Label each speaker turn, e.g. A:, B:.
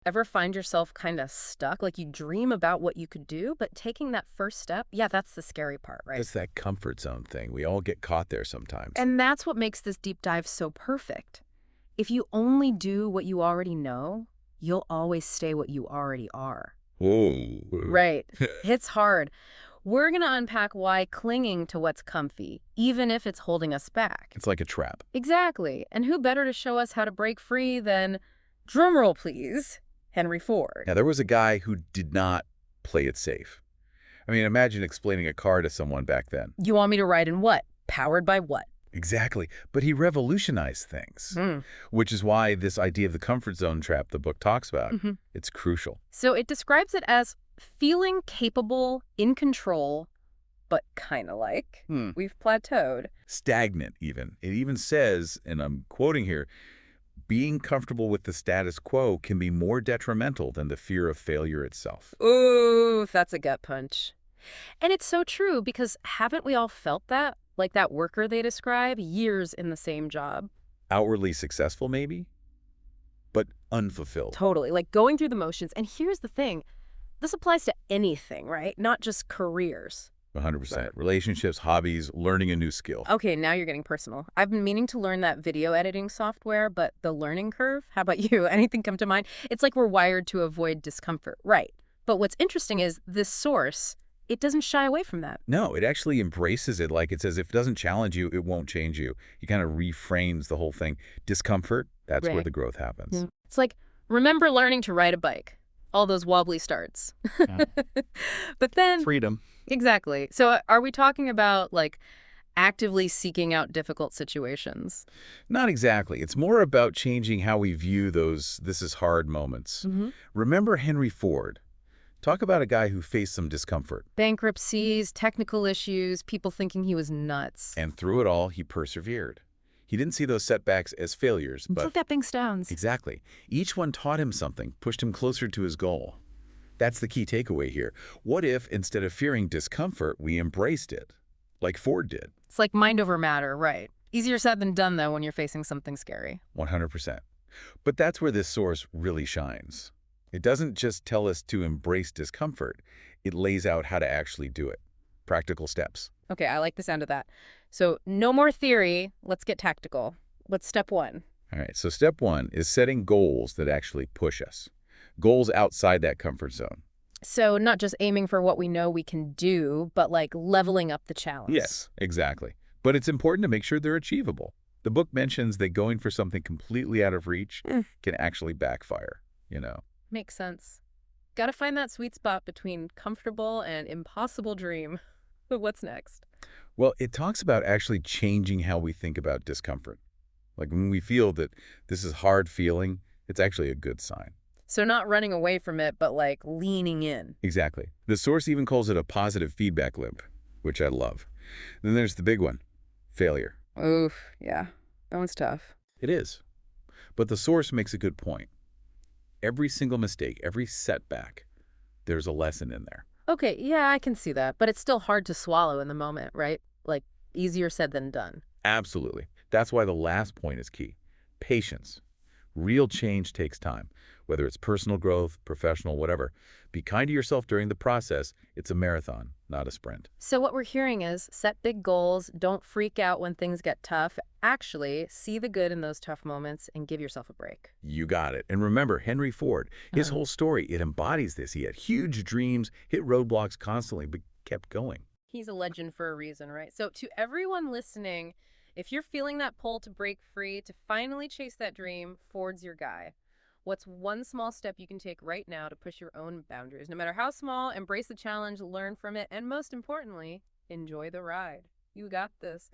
A: Ever find yourself kind of stuck? Like you dream about what you could do, but taking that first step, yeah, that's the scary part, right?
B: It's that comfort zone thing. We all get caught there sometimes.
A: And that's what makes this deep dive so perfect. If you only do what you already know, you'll always stay what you already are.
B: Whoa.
A: Right. Hits hard. We're going to unpack why clinging to what's comfy, even if it's holding us back.
B: It's like a trap.
A: Exactly. And who better to show us how to break free than, drumroll please, Henry Ford.
B: Now, there was a guy who did not play it safe. I mean, imagine explaining a car to someone back then.
A: You want me to ride in what? Powered by what?
B: Exactly. But he revolutionized things,
A: Hmm.
B: which is why this idea of the comfort zone trap the book talks about,
A: Mm-hmm.
B: it's crucial.
A: So it describes it as feeling capable, in control, but kind of like we've plateaued.
B: Stagnant, even. It even says, and I'm quoting here, being comfortable with the status quo can be more detrimental than the fear of failure itself.
A: Ooh, that's a gut punch. And it's so true because haven't we all felt that? Like that worker they describe, years in the same job.
B: Outwardly successful, maybe, but unfulfilled.
A: Totally. Like going through the motions. And here's the thing. This applies to anything, right? Not just careers.
B: 100%. Relationships, hobbies, learning a new skill.
A: Okay, now you're getting personal. I've been meaning to learn that video editing software, but the learning curve, how about you? Anything come to mind? It's like we're wired to avoid discomfort, right? But what's interesting is this source, it doesn't shy away from that.
B: No, it actually embraces it. Like it says, if it doesn't challenge you, it won't change you. He kind of reframes the whole thing. Discomfort, that's where
A: Right.
B: the growth happens.
A: It's like, remember learning to ride a bike. All those wobbly starts.
B: Yeah.
A: But then,
B: Freedom.
A: exactly. So are we talking about like actively seeking out difficult situations?
B: Not exactly. It's more about changing how we view those this is hard moments.
A: Mm-hmm.
B: Remember Henry Ford. Talk about a guy who faced some discomfort.
A: Bankruptcies, technical issues, people thinking he was nuts.
B: And through it all, he persevered. He didn't see those setbacks as failures,
A: It's
B: but
A: like that Bing Stones.
B: exactly. Each one taught him something, pushed him closer to his goal. That's the key takeaway here. What if, instead of fearing discomfort, we embraced it, like Ford did?
A: It's like mind over matter, right? Easier said than done, though, when you're facing something scary.
B: 100%. But that's where this source really shines. It doesn't just tell us to embrace discomfort. It lays out how to actually do it. Practical steps.
A: Okay, I like the sound of that. So no more theory. Let's get tactical. What's step one?
B: All right, so step one is setting goals that actually push us. Goals outside that comfort zone.
A: So not just aiming for what we know we can do, but like leveling up the challenge.
B: Yes, exactly. But it's important to make sure they're achievable. The book mentions that going for something completely out of reach can actually backfire, you know.
A: Makes sense. Gotta find that sweet spot between comfortable and impossible dream. But what's next?
B: Well, it talks about actually changing how we think about discomfort. Like when we feel that this is hard feeling, it's actually a good sign.
A: So not running away from it, but like leaning in.
B: Exactly. The source even calls it a positive feedback loop, which I love. Then there's the big one, failure.
A: Oof, yeah. That one's tough.
B: It is. But the source makes a good point. Every single mistake, every setback, there's a lesson in there.
A: Okay, yeah, I can see that. But it's still hard to swallow in the moment, right? Like, easier said than done.
B: Absolutely. That's why the last point is key. Patience. Real change takes time, whether it's personal growth, professional, whatever. Be kind to yourself during the process. It's a marathon, not a sprint.
A: So what we're hearing is set big goals, don't freak out when things get tough. Actually, see the good in those tough moments and give yourself a break.
B: You got it. And remember, Henry Ford, his
A: Uh-huh.
B: whole story, it embodies this. He had huge dreams, hit roadblocks constantly, but kept going.
A: He's a legend for a reason, right? So to everyone listening, if you're feeling that pull to break free, to finally chase that dream, Ford's your guy. What's one small step you can take right now to push your own boundaries? No matter how small, embrace the challenge, learn from it, and most importantly, enjoy the ride. You got this.